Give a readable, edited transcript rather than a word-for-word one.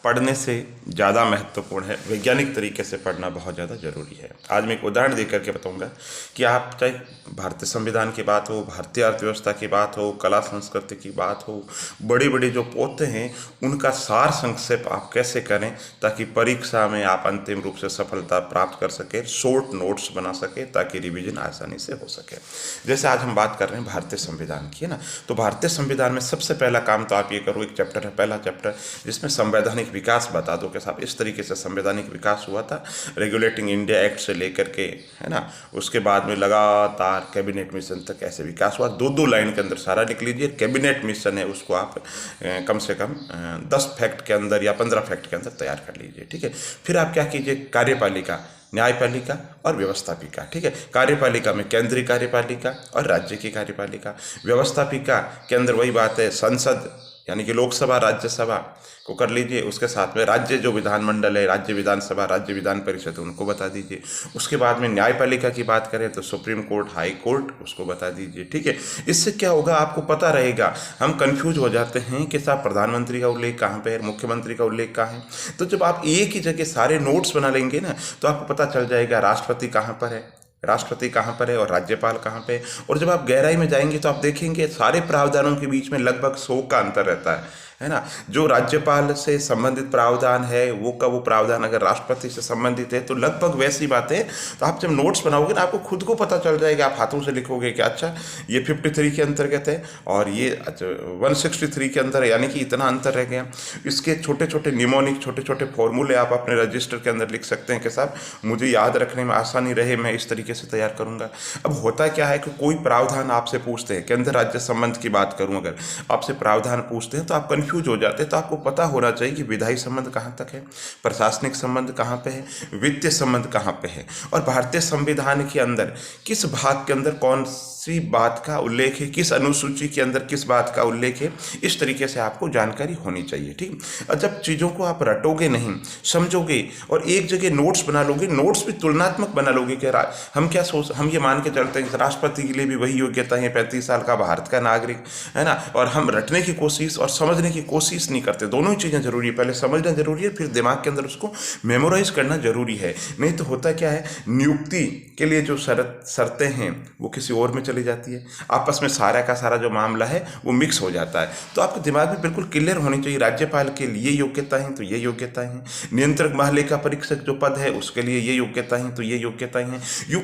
पढ़ने से ज़्यादा महत्वपूर्ण है, वैज्ञानिक तरीके से पढ़ना बहुत ज़्यादा ज़रूरी है। आज मैं एक उदाहरण दे करके बताऊंगा कि आप चाहे भारतीय संविधान की बात हो, भारतीय अर्थव्यवस्था की बात हो, कला संस्कृति की बात हो, बड़ी बड़ी जो पोते हैं उनका सार संक्षेप आप कैसे करें ताकि परीक्षा में आप अंतिम रूप से सफलता प्राप्त कर सके, शॉर्ट नोट्स बना सके ताकि रिवीजन आसानी से हो सके। जैसे आज हम बात कर रहे हैं भारतीय संविधान की, है ना, तो भारतीय संविधान में सबसे पहला काम तो आप ये करो, एक चैप्टर है, पहला चैप्टर जिसमें संवैधानिक विकास बता दो कि साहब इस तरीके से संवैधानिक विकास हुआ था, रेगुलेटिंग इंडिया एक्ट से लेकर के, है ना, उसके बाद में लगातार कैबिनेट मिशन तक ऐसे विकास हुआ। दो दो लाइन के अंदर सारा लिख लीजिए। कैबिनेट मिशन है उसको आप कम से कम 10 फैक्ट के अंदर या 15 फैक्ट के अंदर तैयार कर लीजिए, ठीक है। फिर आप क्या कीजिए, कार्यपालिका, न्यायपालिका और व्यवस्थापिका, ठीक है। कार्यपालिका में केंद्रीय कार्यपालिका और राज्य की कार्यपालिका, व्यवस्थापिका के अंदर वही बात है, संसद यानी कि लोकसभा राज्यसभा को कर लीजिए, उसके साथ में राज्य जो विधानमंडल है, राज्य विधानसभा, राज्य विधान परिषद, उनको बता दीजिए। उसके बाद में न्यायपालिका की बात करें तो सुप्रीम कोर्ट, हाई कोर्ट, उसको बता दीजिए, ठीक है। इससे क्या होगा, आपको पता रहेगा। हम कंफ्यूज हो जाते हैं कि साहब प्रधानमंत्री का उल्लेख कहाँ पे है, मुख्यमंत्री का उल्लेख कहाँ है। तो जब आप एक ही जगह सारे नोट्स बना लेंगे ना, तो आपको पता चल जाएगा राष्ट्रपति कहाँ पर है, राष्ट्रपति कहाँ पर है और राज्यपाल कहाँ पे है। और जब आप गहराई में जाएंगे तो आप देखेंगे सारे प्रावधानों के बीच में लगभग 100 का अंतर रहता है ना। जो राज्यपाल से संबंधित प्रावधान है वो प्रावधान अगर राष्ट्रपति से संबंधित है तो लगभग वैसी बातें। तो आप जब नोट्स बनाओगे ना, आपको खुद को पता चल जाएगा। आप हाथों से लिखोगे कि अच्छा ये 53 के अंतर्गत है और ये 163 के अंदर है, यानी कि इतना अंतर रह गया। इसके छोटे छोटे निमोनिक, छोटे छोटे फॉर्मूले आप अपने रजिस्टर के अंदर लिख सकते हैं कि साहब मुझे याद रखने में आसानी रहे, मैं इस तरीके से तैयार करूंगा। अब होता क्या है कि कोई प्रावधान आपसे पूछते हैं, केंद्र राज्य संबंध की बात करूं, अगर आपसे प्रावधान पूछते हैं तो आप कंफ्यूज हो जाते हैं। तो आपको पता होना चाहिए कि विधायी संबंध कहां तक है, प्रशासनिक संबंध कहां पे है, वित्तीय संबंध कहां पे है, और भारतीय संविधान के अंदर किस भाग के अंदर कौन सी बात का उल्लेख है, किस अनुसूची के अंदर किस बात का उल्लेख है। इस तरीके से आपको जानकारी होनी चाहिए, ठीक। और जब चीज़ों को आप रटोगे नहीं, समझोगे और एक जगह नोट्स बना लोगे, नोट्स भी तुलनात्मक बना लोगे कि हम ये मान के चलते हैं कि राष्ट्रपति के लिए भी वही योग्यता है, 35 साल का भारत का नागरिक, है ना, और हम रटने की कोशिश और समझने की कोशिश नहीं करते। दोनों ही चीज़ें जरूरी है, पहले समझना जरूरी है, फिर दिमाग के अंदर उसको मेमोराइज करना जरूरी है। नहीं तो होता क्या है, नियुक्ति के लिए जो शर्तें हैं वो किसी और में चली जाती है, आपस में सारा का सारा जो मामला है वो मिक्स हो जाता है। तो आपके दिमाग में बिल्कुल क्लियर होनी चाहिए, राज्यपाल के लिए योग्यता है तो ये योग्यता है, नियंत्रक महालेखा परीक्षक जो पद है उसके लिए ये योग्यता है तो ये योग्यता है। यूँ